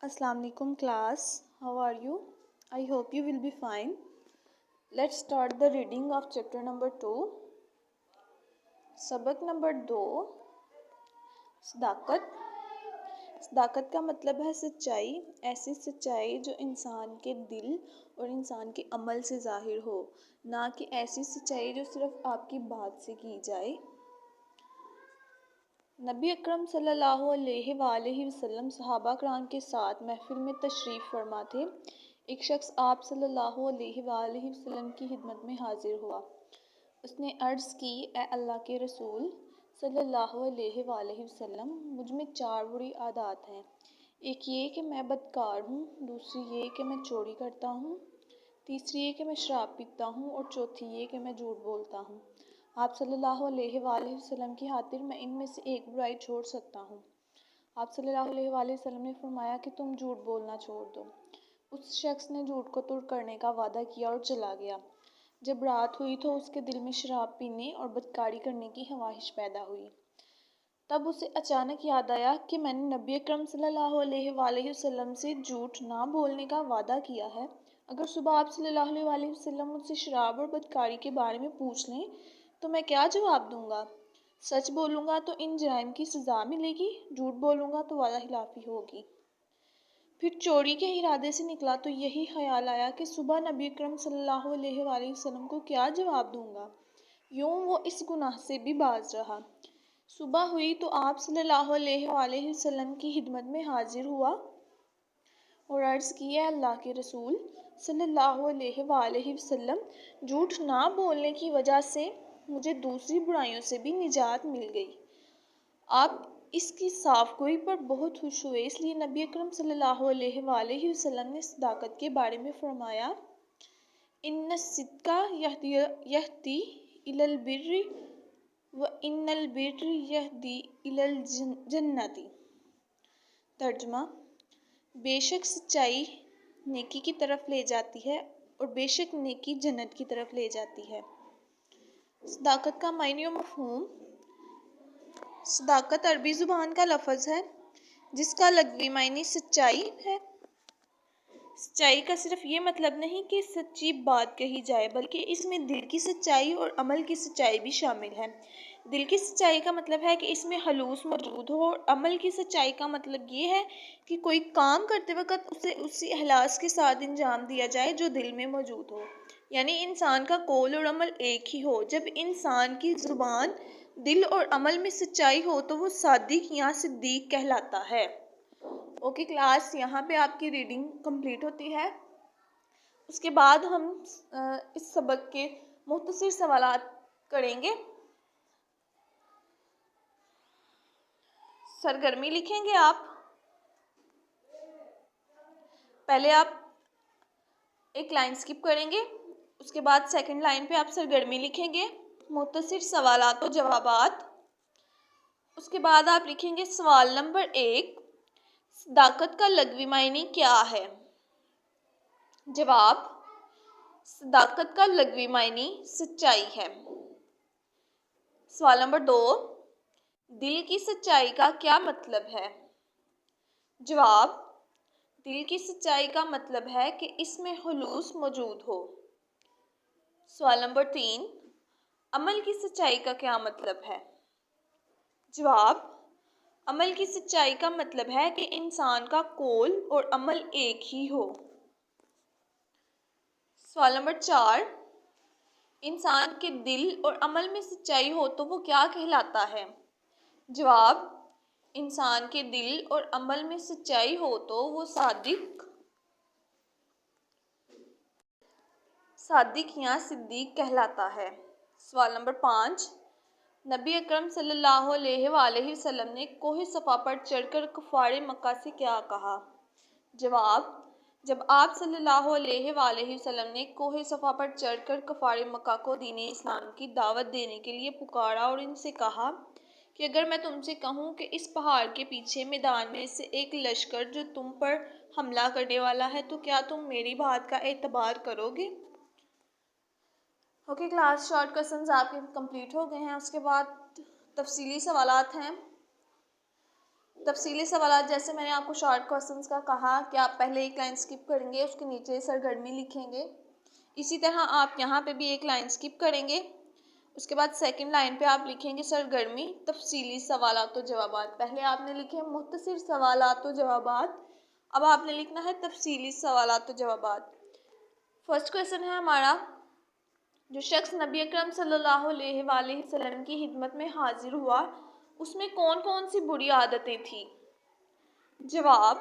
Assalamu alaikum class. How are you? I hope you will be fine. Let's start the reading of chapter number 2. सबक number 2 सदाकत। सदाकत का मतलब है सच्चाई, ऐसी सच्चाई जो इंसान के दिल और इंसान के अमल से ज़ाहिर हो, ना कि ऐसी सच्चाई जो सिर्फ आपकी बात से की जाए। नबी अकरम सल्लल्लाहु अलैहि वसल्लम सहाबा कराम के साथ महफिल में तशरीफ़ फरमा थे। एक शख्स आप सल्लल्लाहु अलैहि वसल्लम की खिदमत में हाजिर हुआ। उसने अर्ज़ की, ए अल्लाह के रसूल सल्लल्लाहु अलैहि वसल्लम, मुझ में 4 बुरी आदत हैं। एक ये कि मैं बदकार हूँ, दूसरी ये कि मैं चोरी करता हूँ, तीसरी ये कि मैं शराब पीता हूँ और चौथी ये कि मैं झूठ बोलता हूँ। आप सल्लल्लाहु अलैहि वसल्लम की खातिर मैं इनमें से एक बुराई छोड़ सकता हूँ। आप सल्लल्लाहु अलैहि वसल्लम ने फरमाया कि तुम झूठ बोलना छोड़ दो। उस शख्स ने झूठ को तुर्क करने का वादा किया और चला गया। जब रात हुई तो उसके दिल में शराब पीने और बदकारी करने की ख्वाहिश पैदा हुई। तब उसे अचानक याद आया कि मैंने नबी अकरम सल्लल्लाहु अलैहि वसल्लम से झूठ ना बोलने का वादा किया है। अगर सुबह आप सल्लल्लाहु अलैहि वसल्लम मुझसे शराब और बदकारी के बारे में पूछ लें तो मैं क्या जवाब दूंगा? सच बोलूँगा तो इन जराइम की सज़ा मिलेगी, झूठ बोलूँगा तो वादा खिलाफ़ी होगी। फिर चोरी के इरादे से निकला तो यही ख्याल आया कि सुबह नबी अकरम सल्लल्लाहु अलैहि वसल्लम को क्या जवाब दूंगा। यूँ वो इस गुनाह से भी बाज रहा। सुबह हुई तो आप सल्लल्लाहु अलैहि वसल्लम की खिदमत में हाजिर हुआ और अर्ज़ की, है अल्लाह के रसूल सल्लल्लाहु अलैहि वसल्लम, झूठ ना बोलने की वजह से मुझे दूसरी बुराइयों से भी निजात मिल गई। आप इसकी साफ गोई पर बहुत खुश हुए, इसलिए नबी अकरम सल्लल्लाहु अलैहि वसल्लम ने सदाकत के बारे में फरमाया, इन्न सिद्का यहदी इलल बिर्रि व इन्नल बिर्रि यहदी इलल जन्नति। तर्जुमा, बेशक सच्चाई नेकी की तरफ ले जाती है और बेशक नेकी जन्नत की तरफ ले जाती है। सदाकत का मायने और मफ़हूम। सदाकत अरबी ज़ुबान का लफ्ज़ है जिसका लग़वी मायने सच्चाई है। सच्चाई का सिर्फ ये मतलब नहीं कि सच्ची बात कही जाए, बल्कि इसमें दिल की सच्चाई और अमल की सच्चाई भी शामिल है। दिल की सच्चाई का मतलब है कि इसमें खलूस मौजूद हो, और अमल की सच्चाई का मतलब ये है कि कोई काम करते वक्त उसे उसी इखलास के साथ अंजाम दिया जाए जो दिल में मौजूद हो, यानी इंसान का कौल और अमल एक ही हो। जब इंसान की ज़ुबान, दिल और अमल में सच्चाई हो तो वो सादिक या सिद्दीक कहलाता है। ओके क्लास, यहाँ पे आपकी रीडिंग कंप्लीट होती है। उसके बाद हम इस सबक के मुख्तसर सवालात करेंगे। सरगर्मी लिखेंगे आप। पहले आप एक लाइन स्किप करेंगे, उसके बाद सेकंड लाइन पे आप सरगर्मी लिखेंगे, मुख्तसर सवालात और जवाबात। उसके बाद आप लिखेंगे सवाल नंबर 1, सदाकत का लग़वी मायने क्या है? जवाब, सदाकत का लग़वी मायने सच्चाई है। सवाल नंबर 2, दिल की सच्चाई का क्या मतलब है? जवाब, दिल की सच्चाई का मतलब है कि इसमें खुलूस मौजूद हो। सवाल नंबर 3, अमल की सच्चाई का क्या मतलब है? जवाब, अमल की सच्चाई का मतलब है कि इंसान का कौल और अमल एक ही हो। सवाल नंबर 4, इंसान के दिल और अमल में सच्चाई हो तो वो क्या कहलाता है? जवाब, इंसान के दिल और अमल में सच्चाई हो तो वो सादिक या सिद्दीक कहलाता है। सवाल नंबर 5, नबी अकरम सल्लल्लाहु अलैहि वसल्लम ने कोहे सफ़ा पर चढ़कर कुफ़ारे मक्का से क्या कहा? जवाब, जब आप सल्लल्लाहु अलैहि वसल्लम ने कोहे सफ़ा पर चढ़कर कुफ़ारे मक्का को दीन इस्लाम की दावत देने के लिए पुकारा और इनसे कहा कि अगर मैं तुमसे कहूँ कि इस पहाड़ के पीछे मैदान में से एक लश्कर जो तुम पर हमला करने वाला है, तो क्या तुम मेरी बात का एतबार करोगे? ओके क्लास, शॉर्ट क्वेश्चंस आपके कंप्लीट हो गए हैं। उसके बाद तफसीली सवालात हैं। تفصیلی سوالات جیسے میں نے آپ کو شارٹ کوسچنس کا کہا کہ آپ پہلے ایک لائن سکپ کریں گے، اس کے نیچے سرگرمی لکھیں گے، اسی طرح آپ یہاں پہ بھی ایک لائن سکپ کریں گے، اس کے بعد سیکنڈ لائن پہ آپ لکھیں گے سرگرمی تفصیلی سوالات و جوابات۔ پہلے آپ نے لکھے مختصر سوالات و جوابات، اب آپ نے لکھنا ہے تفصیلی سوالات و جوابات۔ فرسٹ کویشچن ہے ہمارا، جو شخص نبی اکرم صلی اللہ علیہ وآلہ وسلم کی خدمت میں حاضر ہوا اس میں کون کون سی بری عادتیں تھیں؟ جواب،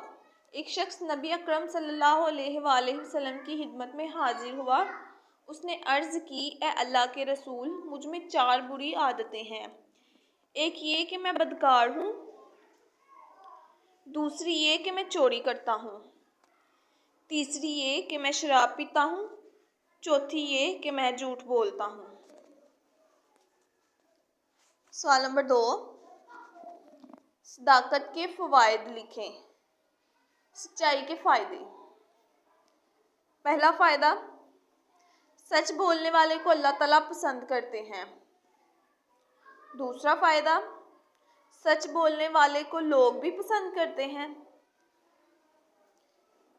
ایک شخص نبی اکرم صلی اللہ علیہ وآلہ وسلم کی خدمت میں حاضر ہوا، اس نے عرض کی، اے اللہ کے رسول، مجھ میں 4 بری عادتیں ہیں۔ ایک یہ کہ میں بدکار ہوں، دوسری یہ کہ میں چوری کرتا ہوں، تیسری یہ کہ میں شراب پیتا ہوں، چوتھی یہ کہ میں جھوٹ بولتا ہوں۔ سوال نمبر 2، صداقت کے فوائد لکھیں۔ سچائی کے فائدے۔ پہلا فائدہ، سچ بولنے والے کو اللہ تعالیٰ پسند کرتے ہیں۔ دوسرا فائدہ، سچ بولنے والے کو لوگ بھی پسند کرتے ہیں۔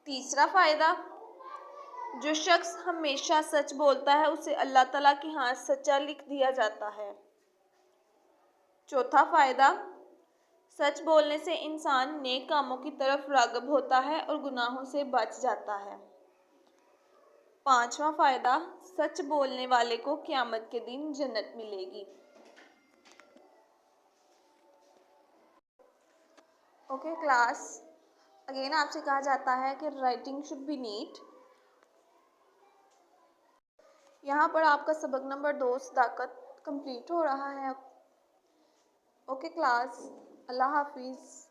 تیسرا فائدہ، جو شخص ہمیشہ سچ بولتا ہے اسے اللہ تعالیٰ کے ہاں سچا لکھ دیا جاتا ہے۔ چوتھا فائدہ، سچ بولنے سے انسان نیک کاموں کی طرف راغب ہوتا ہے اور گناہوں سے بچ جاتا ہے۔ پانچواں فائدہ، سچ بولنے والے کو قیامت کے دن جنت ملے گی۔ اوکے کلاس، اگین آپ سے کہا جاتا ہے کہ رائٹنگ شوڈ بی نیٹ۔ یہاں پر آپ کا سبق نمبر 2 صداقت کمپلیٹ ہو رہا ہے۔ اوکے کلاس، اللہ حافظ۔